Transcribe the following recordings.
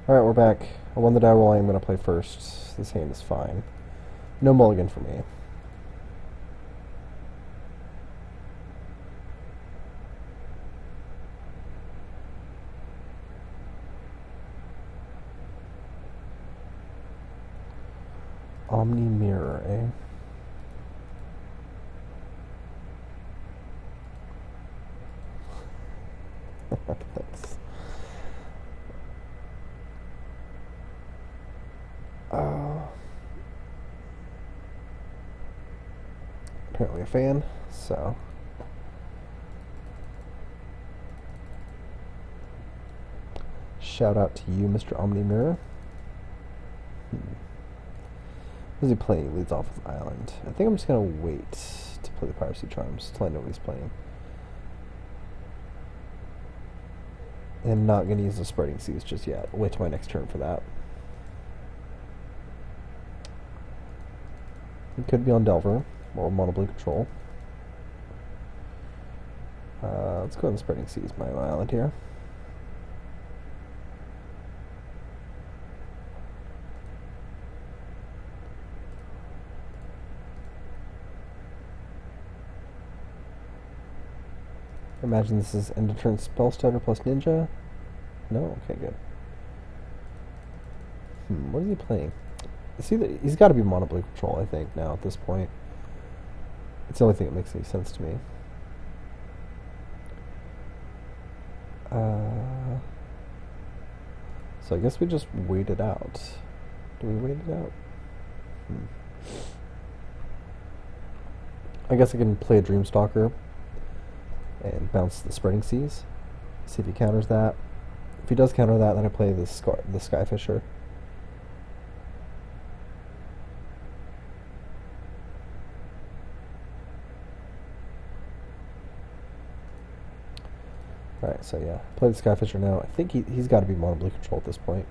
Alright, we're back. I won the die roll. I'm going to play first. This hand is fine. No mulligan for me. Omni Mirror, eh? That's... apparently a fan, so... Shout out to you, Mr. Omni Mirror. What does he play? He leads off with Island. I think I'm just going to wait to play the Piracy Charms until I know what he's playing. And not going to use the Spreading Seas just yet. I'll wait till my next turn for that. He could be on Delver or Mono Blue Control. Let's go ahead and Spreading Seas my Island here. Imagine this is end of turn spell stutter plus ninja. No? Okay, good. What is he playing? See that he's got to be mono blue control, I think, now at this point. It's the only thing that makes any sense to me. So I guess we just wait it out. Do we wait it out? I guess I can play a Dreamstalker and bounce the Spreading Seas. See if he counters that. If he does counter that, then I play the Skyfisher. Alright, so yeah, play the Skyfisher now. I think he's got to be mono blue control at this point.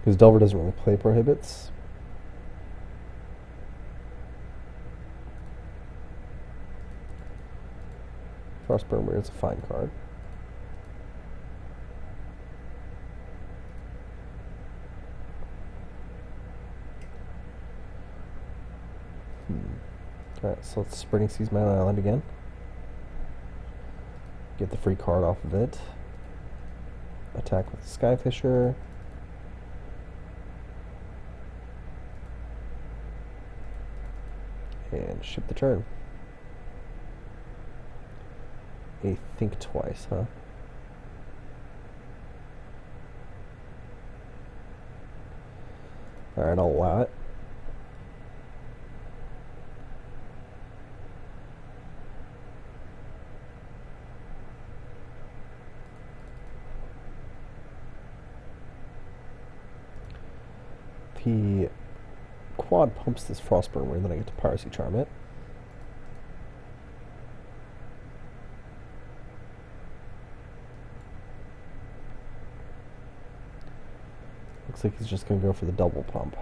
Because Delver doesn't really play prohibits. Frostburner is a fine card. Alright, so let's Spreading Seas my island again. Get the free card off of it. Attack with the Skyfisher. And ship the turn. Think twice, huh? Alright, I'll allow it. If he quad pumps this Frostburner, then I get to Piracy Charm it. Looks like he's just going to go for the double pump.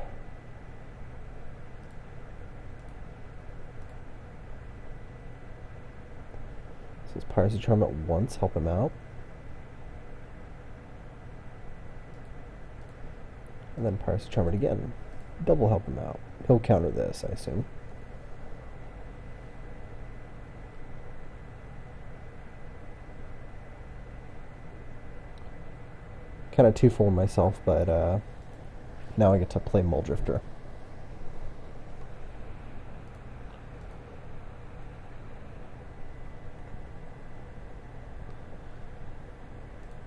So his Piracy Charm at once, help him out. And then Piracy Charm it again. Double help him out. He'll counter this, I assume. Kind of two-fold myself, but now I get to play Mulldrifter.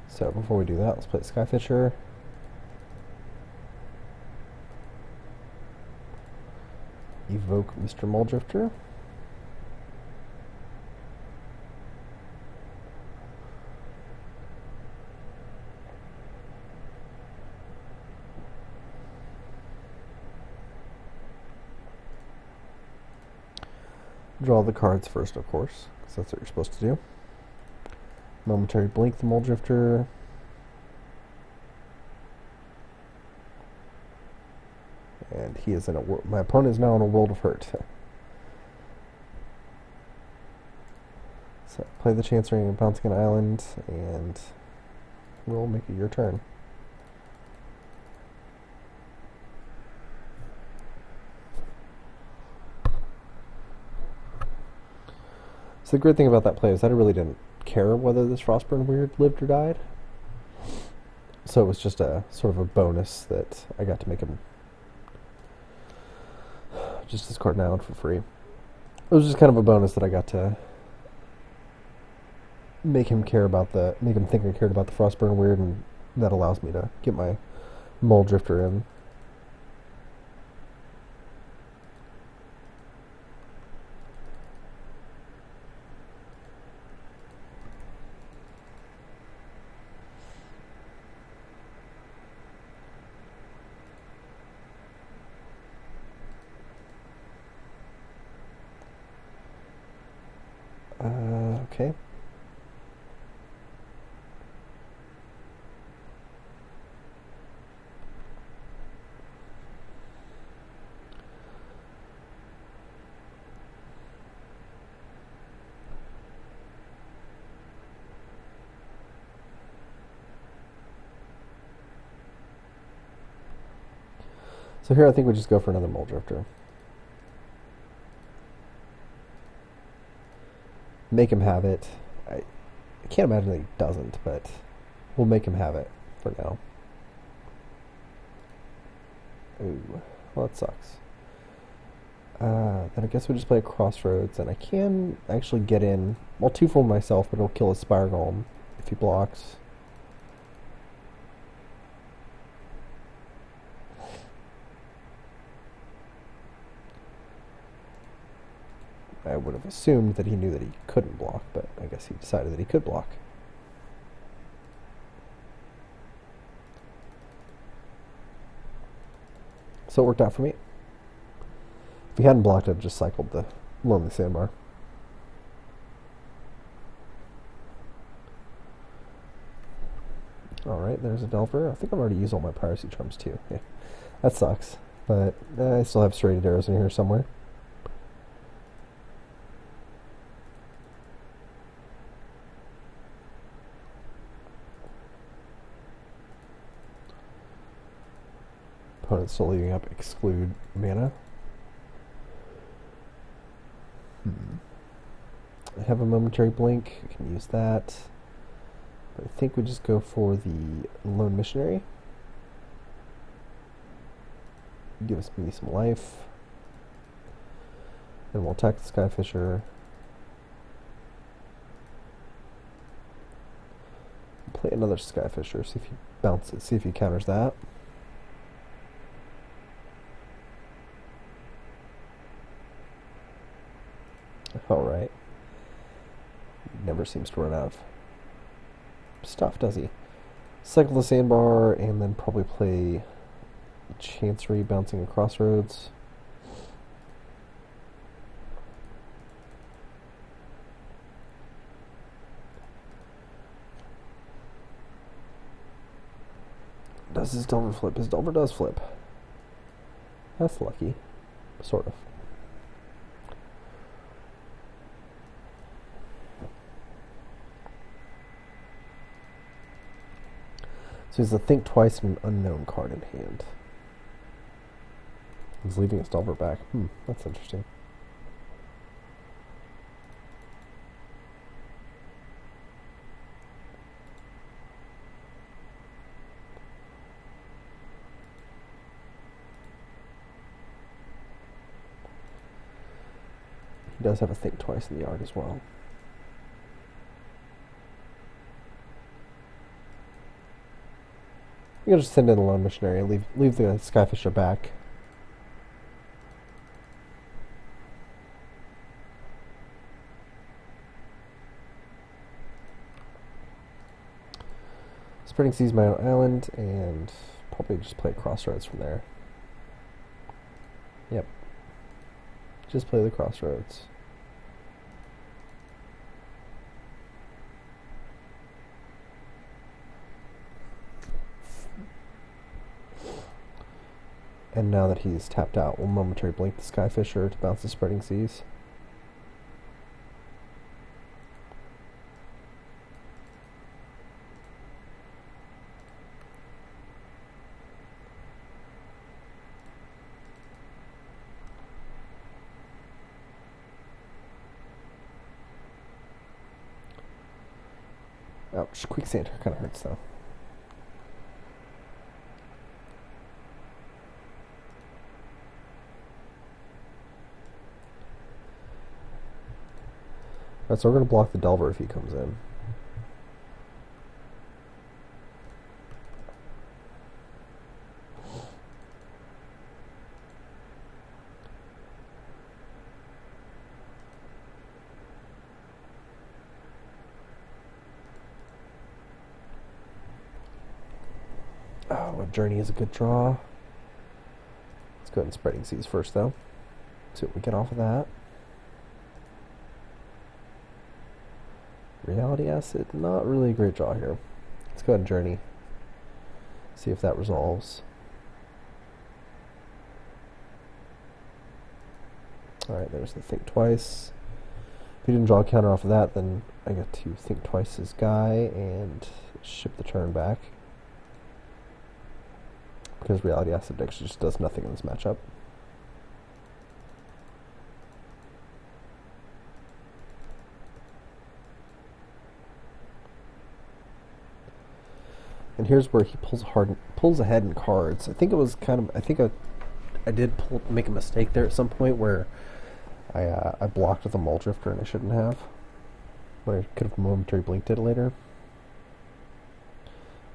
So before we do that, let's play Skyfisher. Evoke Mr. Mulldrifter. Draw the cards first, of course, because that's what you're supposed to do. Momentary blink the Mulldrifter. And he is in a world. My opponent is now in a world of hurt. So play the Chancery and bouncing an island, and we'll make it your turn. So the great thing about that play is that I really didn't care whether this Frostburn Weird lived or died. So it was just a sort of a bonus that I got to make him just discard an island for free. It was just kind of a bonus that I got to make him think I cared about the Frostburn Weird, and that allows me to get my Mole Drifter in. Okay. So here I think we just go for another Mole Drifter. Make him have it. I can't imagine that he doesn't, but we'll make him have it for now. Ooh, well, that sucks. Then I guess we just play a Crossroads, and I can actually get in. I'll 2-fold myself, but it'll kill a Spire Golem if he blocks. I would have assumed that he knew that he couldn't block, but I guess he decided that he could block. So it worked out for me. If he hadn't blocked, I'd just cycled the Lonely Sandbar. Alright, there's a Delver. I think I've already used all my Piracy Charms too. Yeah, that sucks. But I still have Serrated Arrows in here somewhere. Opponent's still leaving up Exclude mana. I have a Momentary Blink. I can use that. But I think we just go for the Lone Missionary. Gives me some life. Then we'll attack the Skyfisher. Play another Skyfisher, see if he bounces, see if he counters that. Alright. Never seems to run out of stuff, does he? Cycle the Sandbar, and then probably play Chancery, bouncing a Crossroads. Does his Delver flip? His Delver does flip. That's lucky. Sort of. So he's a Think Twice and an Unknown card in hand. He's leaving his Delver back. That's interesting. He does have a Think Twice in the yard as well. I'm going to just send in a Lone Missionary and leave the Skyfisher back. Spreading Seas my own island, and probably just play Crossroads from there. Yep. Just play the Crossroads. And now that he's tapped out, we'll Momentary Blink the Skyfisher to bounce the Spreading Seas. Ouch, quicksand kind of hurts though. Alright, so we're going to block the Delver if he comes in. Oh, a Journey is a good draw. Let's go ahead and Spreading Seas first, though. See what we get off of that. Reality Acid, not really a great draw here. Let's go ahead and Journey. See if that resolves. Alright, there's the Think Twice. If he didn't draw a counter off of that, then I get to Think Twice his guy and ship the turn back. Because Reality Acid actually just does nothing in this matchup. And here's where he pulls ahead in cards. I think it was kind of, I did make a mistake there at some point where I blocked with a Mole Drifter and I shouldn't have. But I could have momentarily blinked it later.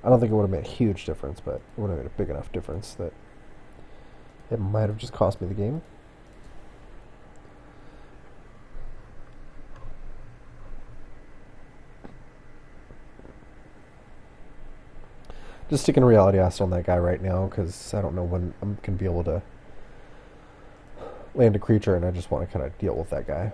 I don't think it would have made a huge difference, but it would have made a big enough difference that it might have just cost me the game. Just sticking Reality Acid on that guy right now, because I don't know when I'm going to be able to land a creature, and I just want to kind of deal with that guy.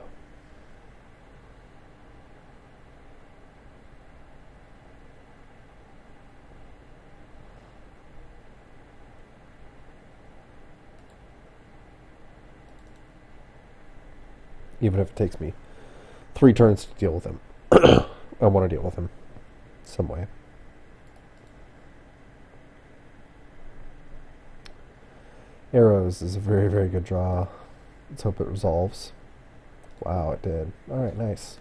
Even if it takes me 3 turns to deal with him. I want to deal with him some way. Arrows is a very, very good draw. Let's hope it resolves. Wow, it did. Alright, nice.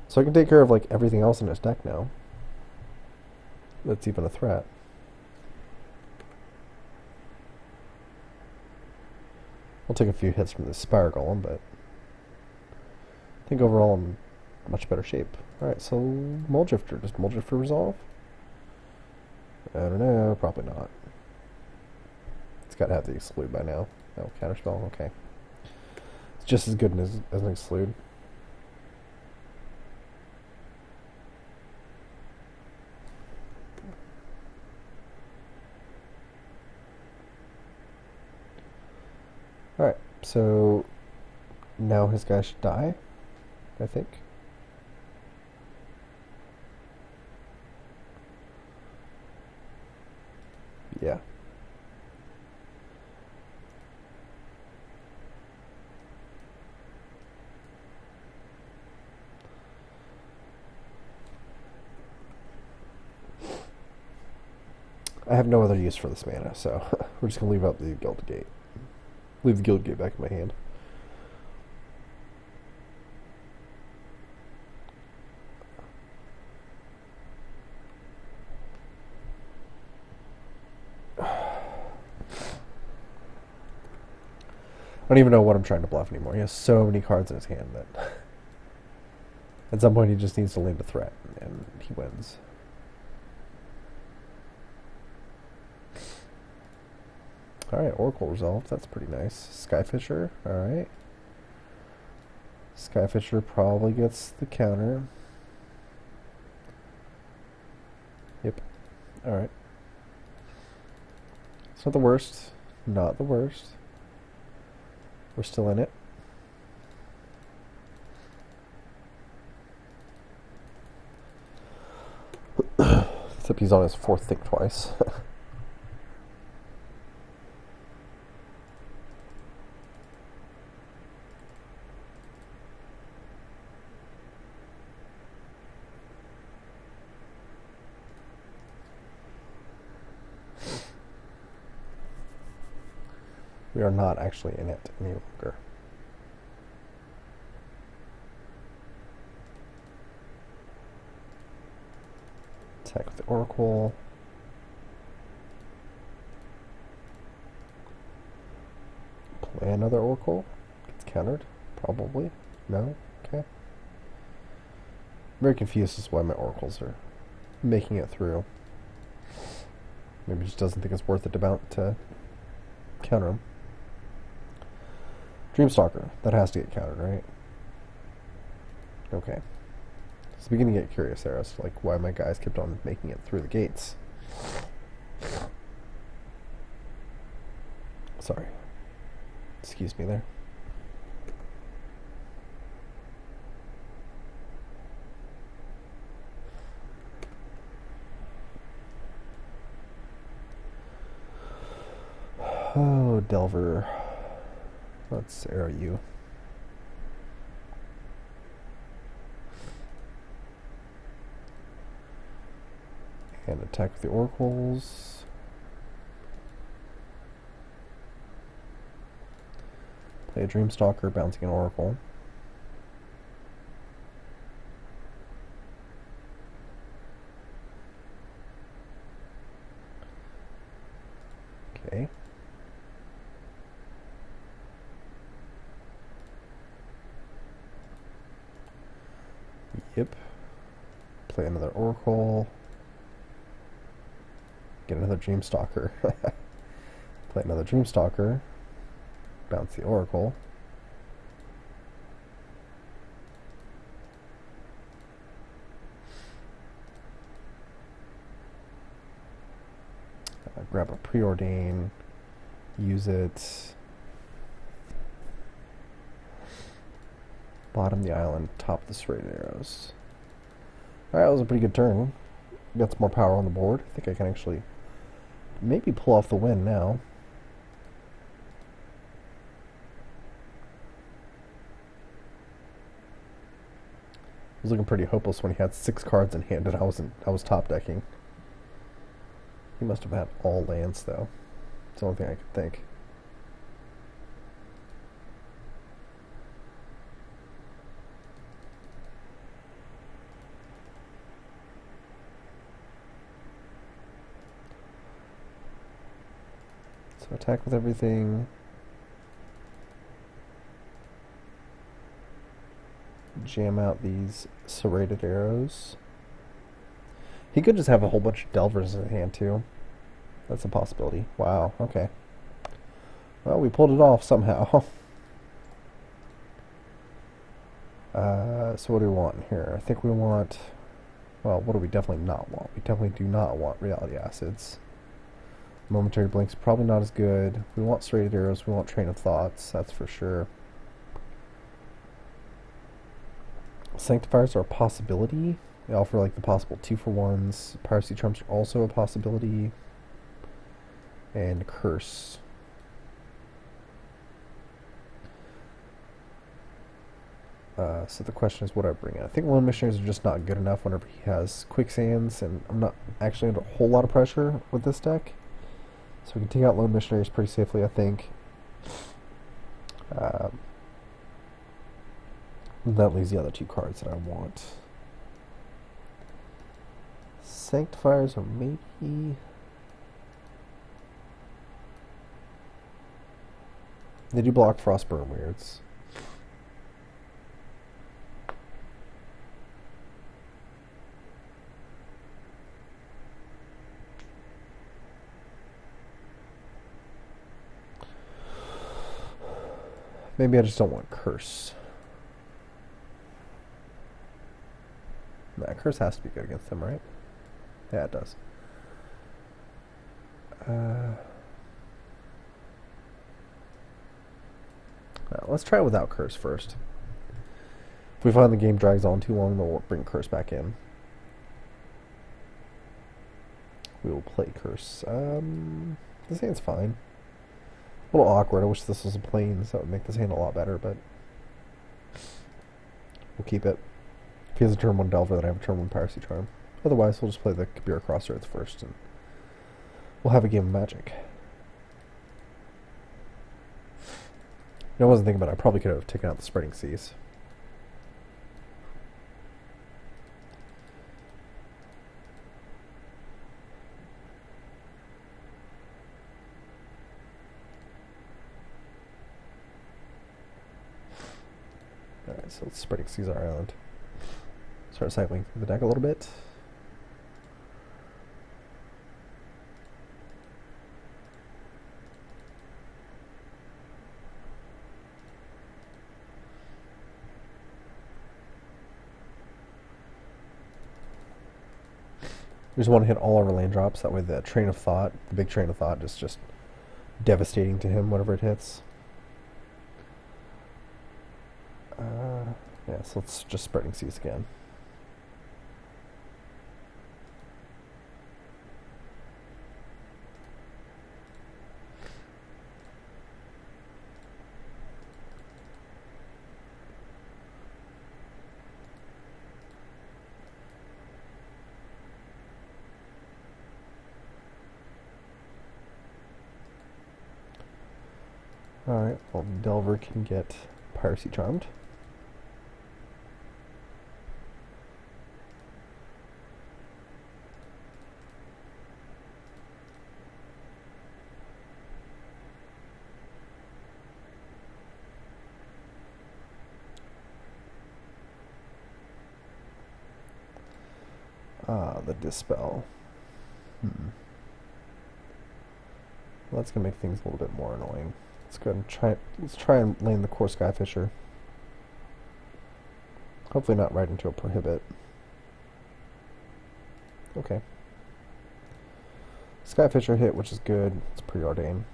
So I can take care of like everything else in his deck now. That's even a threat. I'll take a few hits from the Spire Golem, but I think overall I'm in much better shape. Alright, so Mole Drifter. Does Mole Drifter resolve? I don't know, probably not. It's got to have the Exclude by now. No, Counterspell, okay. It's just as good as an Exclude. Alright, so now his guy should die, I think. Yeah. I have no other use for this mana, so we're just going to leave out the Guild Gate. Leave the Guild Gate back in my hand. I don't even know what I'm trying to bluff anymore. He has so many cards in his hand that at some point he just needs to land a threat, and he wins. Alright, Oracle resolved. That's pretty nice. Skyfisher. Alright. Skyfisher probably gets the counter. Yep. Alright. It's not the worst. Not the worst. We're still in it. Except he's on his 4th Think Twice. We are not actually in it any longer. Oracle. Play another Oracle. Gets countered. Probably. No? Okay. Very confused as to why my Oracles are making it through. Maybe just doesn't think it's worth it to counter him. Dreamstalker. That has to get countered, right? Okay. So beginning to get curious there as to like why my guys kept on making it through the gates. Sorry. Excuse me there. Oh, Delver. Let's arrow you. And attack with the oracles. Play a Dreamstalker, bouncing an oracle. Okay. Yep. Play another oracle. Get another Dreamstalker. Play another Dreamstalker. Bounce the oracle. Grab a Preordain. Use it. Bottom the island, top the serrated arrows. Alright, that was a pretty good turn. Got some more power on the board. I think I can actually maybe pull off the win now. It was looking pretty hopeless when he had 6 cards in hand and I was top decking. He must have had all lands though. It's the only thing I could think. So attack with everything. Jam out these serrated arrows. He could just have a whole bunch of Delvers in his hand too. That's a possibility. Wow, okay. Well, we pulled it off somehow. So what do we want here? I think we want... Well, what do we definitely not want? We definitely do not want Reality Acids. Momentary Blink's probably not as good. We want Serrated Arrows, we want Train of Thoughts, that's for sure. Sanctifiers are a possibility. They offer like the possible 2-for-1s. Piracy Charms are also a possibility. And Curse. So the question is what I bring in. I think Lone Missionaries are just not good enough whenever he has Quicksands, and I'm not actually under a whole lot of pressure with this deck. So we can take out Lone Missionaries pretty safely, I think. That leaves the other 2 cards that I want. Sanctifiers or maybe... They do block Frostburn Weirds. Maybe I just don't want Curse. That Curse has to be good against them, right? Yeah, it does. Let's try it without Curse first. If we find the game drags on too long, then we'll bring Curse back in. We will play Curse. This hand's fine. A little awkward. I wish this was a Plains. That would make this hand a lot better, but we'll keep it. If he has a turn 1 Delver, then I have a turn 1 Piracy Charm. Otherwise, we'll just play the Kabira Crossroads first, and we'll have a game of Magic. I wasn't thinking about it. I probably could have taken out the Spreading Seas. So let's spreading Caesar Island. Start cycling through the deck a little bit. We just want to hit all our land drops. That way the train of thought, the big train of thought, is just devastating to him whenever it hits. Yeah, so let's just spreading seas again. Alright, well, Delver can get Piracy Charmed. The Dispel. Well, that's gonna make things a little bit more annoying. Let's go ahead and let's try and lane the core Skyfisher. Hopefully not right into a Prohibit. Okay. Skyfisher hit, which is good. It's preordained.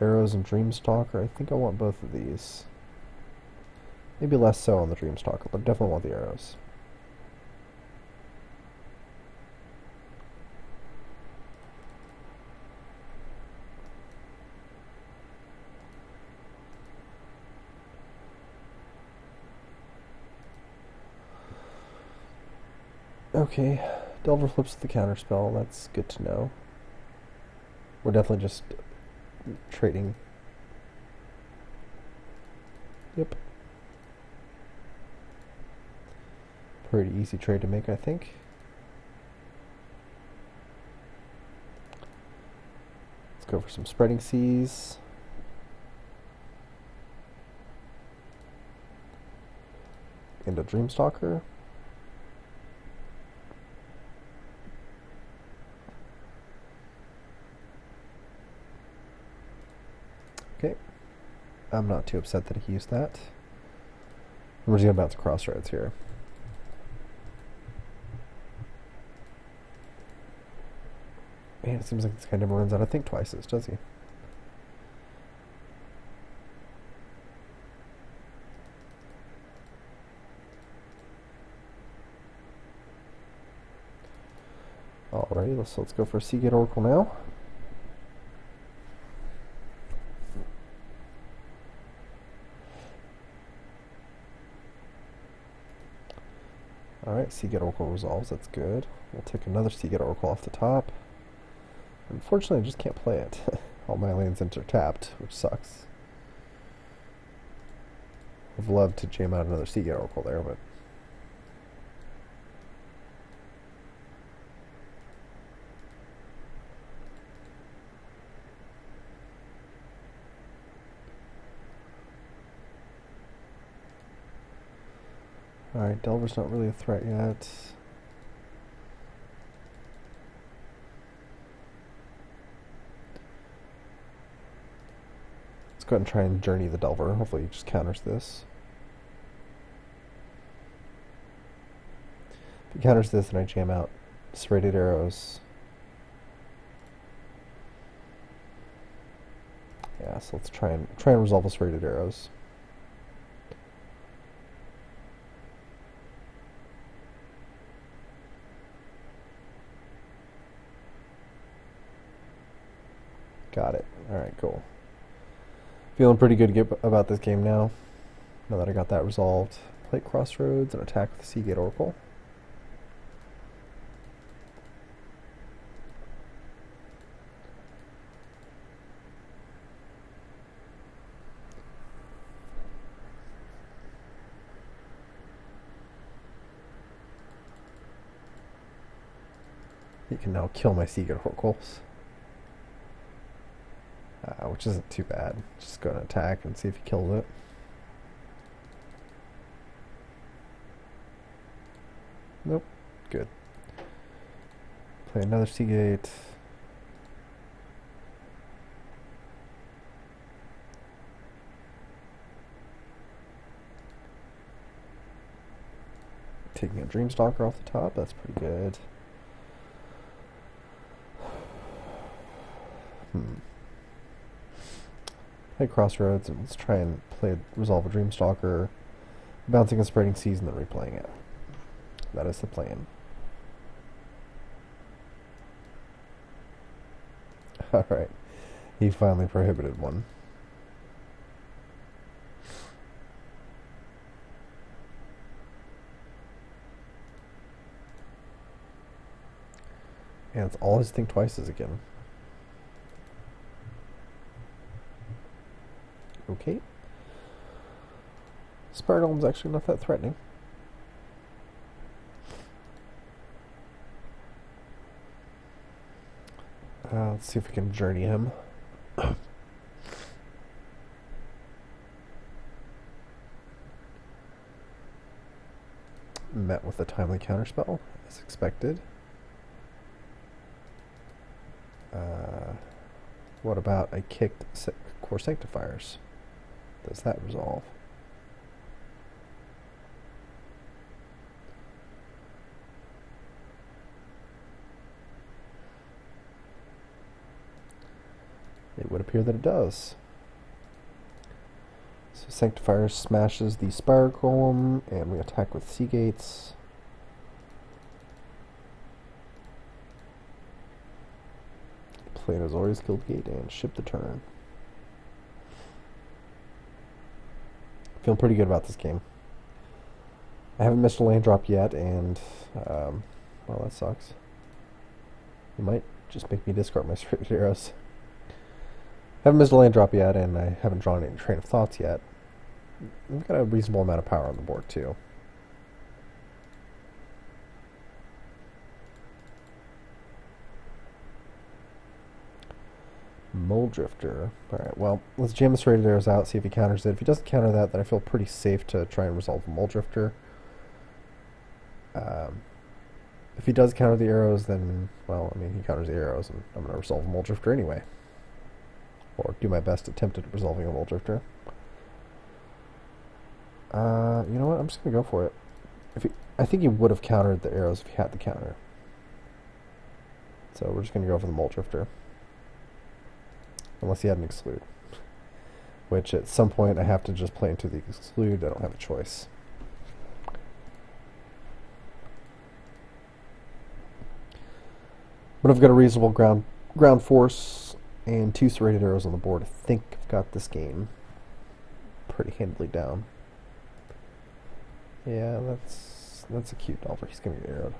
Arrows and Dreamstalker. I think I want both of these. Maybe less so on the Dreamstalker, but definitely want the arrows. Okay, Delver flips the counterspell. That's good to know. We're definitely just trading. Yep. Pretty easy trade to make, I think. Let's go for some spreading seas. Into Dreamstalker. Okay. I'm not too upset that he used that. We're just gonna bounce Crossroads here. Man, it seems like this guy never runs out of think twices, does he? Alrighty, let's go for Seagate Oracle now. Alright, Seagate Oracle resolves, that's good. We'll take another Seagate Oracle off the top. Unfortunately, I just can't play it. All my lands are tapped, which sucks. I'd love to jam out another Seagate Oracle there, but... Alright, Delver's not really a threat yet. Let's go ahead and try and journey the Delver. Hopefully he just counters this. If he counters this, then I jam out Serrated Arrows. Yeah, so let's try and resolve the Serrated Arrows. Got it. Alright, cool. Feeling pretty good about this game now. Now that I got that resolved. Play Crossroads and attack with the Seagate Oracle. He can now kill my Seagate Oracles. which isn't too bad. Just go and attack and see if he kills it. Nope. Good. Play another Seagate. Taking a Dreamstalker off the top, that's pretty good. Play Crossroads, and let's try and resolve a Dreamstalker, bouncing a Spreading Seas, and then replaying it. That is the plan. Alright. He finally prohibited one. And it's all his Think Twices again. Okay. Spire Golem's actually not that threatening. Let's see if we can journey him. Met with a timely counterspell, as expected. What about I kicked Core Sanctifiers? Does that resolve? It would appear that it does. So Sanctifier smashes the Spire Golem, and we attack with Seagates. Play an AzoriusKitty and ship the turn. Feeling pretty good about this game. I haven't missed a land drop yet, and well, that sucks. You might just make me discard my Serrated Arrows. Haven't missed a land drop yet, and I haven't drawn any Train of Thoughts yet. We've got a reasonable amount of power on the board, too. Mole Drifter. Alright, well, let's jam the Serrated Arrows out, see if he counters it. If he doesn't counter that, then I feel pretty safe to try and resolve the Mole Drifter. If he does counter the arrows, then, well, I mean, he counters the arrows, and I'm going to resolve a Mole Drifter anyway. Or do my best attempt at resolving a Mole Drifter. You know what? I'm just going to go for it. I think he would have countered the arrows if he had the counter. So we're just going to go for the Mole Drifter. Unless he had an Exclude. Which at some point I have to just play into the Exclude. I don't have a choice. But I've got a reasonable ground force and 2 Serrated Arrows on the board. I think I've got this game pretty handily down. Yeah, that's a cute Delver. He's gonna get arrowed.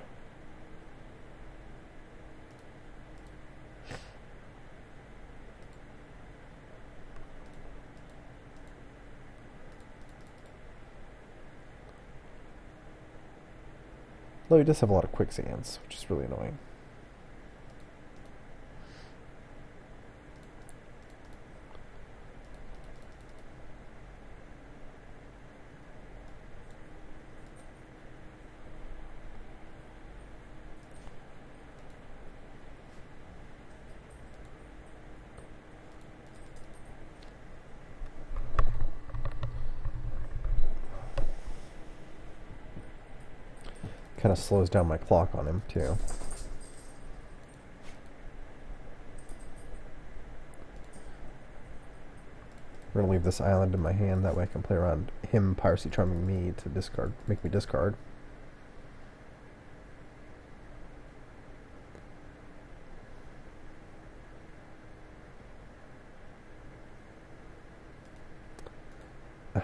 Though he does have a lot of quicksands, which is really annoying. Kind of slows down my clock on him, too. We're going to leave this island in my hand, that way I can play around him Piracy Charming me to make me discard.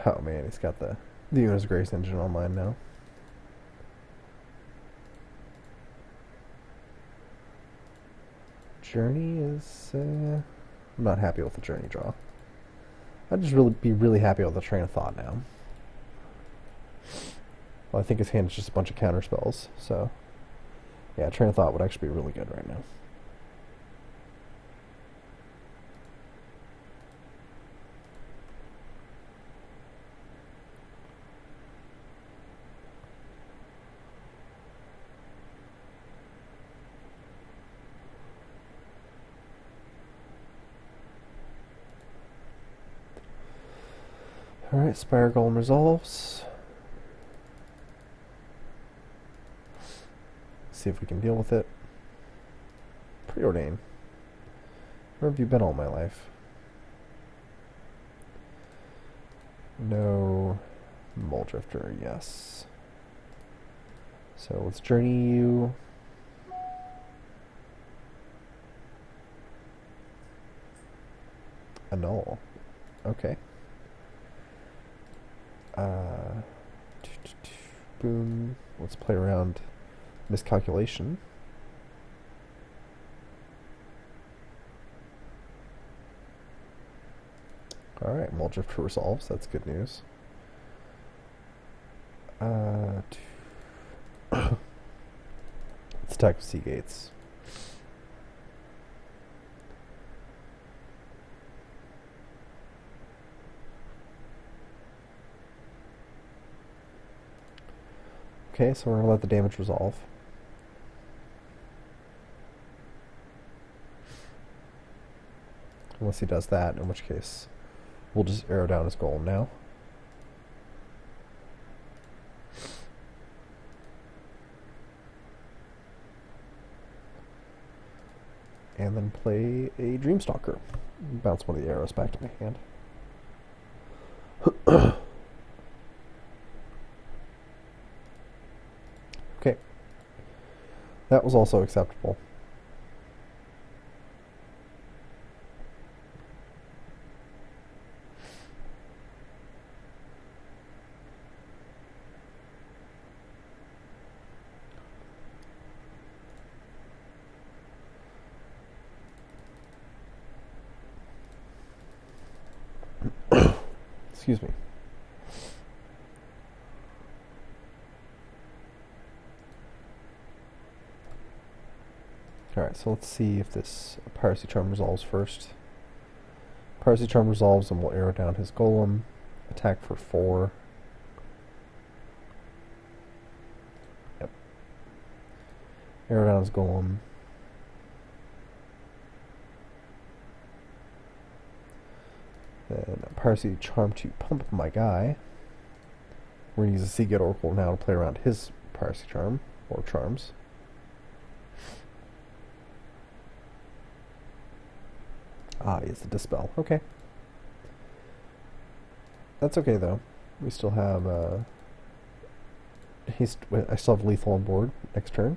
Oh man, he's got the Una's Grace engine online now. Journey is, I'm not happy with the Journey draw. I'd just be really happy with the Train of Thought now. Well, I think his hand is just a bunch of counter spells, so yeah, Train of Thought would actually be really good right now. Alright, Spire Golem resolves. See if we can deal with it. Preordain. Where have you been all my life? No. Muldrifter, yes. So let's journey you. Annul. Okay. Boom. Let's play around miscalculation. Alright, Muldrifter resolves. That's good news. Let's attack with Sea Gates. Okay, so we're going to let the damage resolve. Unless he does that, in which case we'll just arrow down his golem now. And then play a Dreamstalker. Bounce one of the arrows back to my hand. Okay. That was also acceptable. Excuse me. Alright, so let's see if this Piracy Charm resolves first. Piracy Charm resolves and we'll arrow down his golem. Attack for 4. Yep. Arrow down his golem. Then Piracy Charm to pump up my guy. We're going to use a Seagate Oracle now to play around his Piracy Charm, or charms. Ah, he has the Dispel. Okay. That's okay, though. We still have, I still have lethal on board next turn.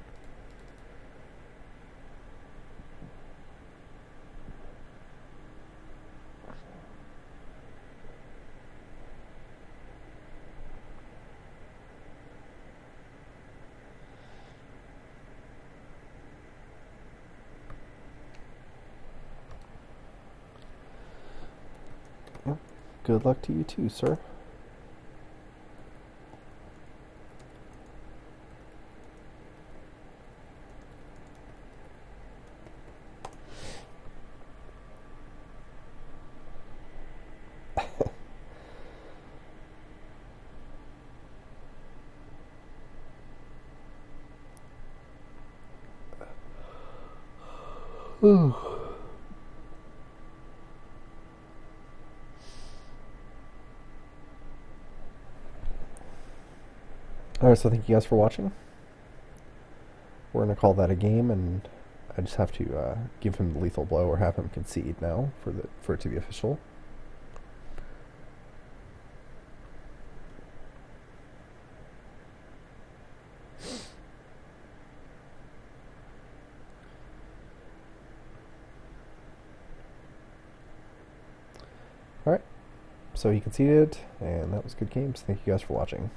Good luck to you too, sir. Ooh. Alright, so thank you guys for watching. We're going to call that a game, and I just have to give him the lethal blow or have him concede now for it to be official. Alright, so he conceded, and that was good games. Thank you guys for watching.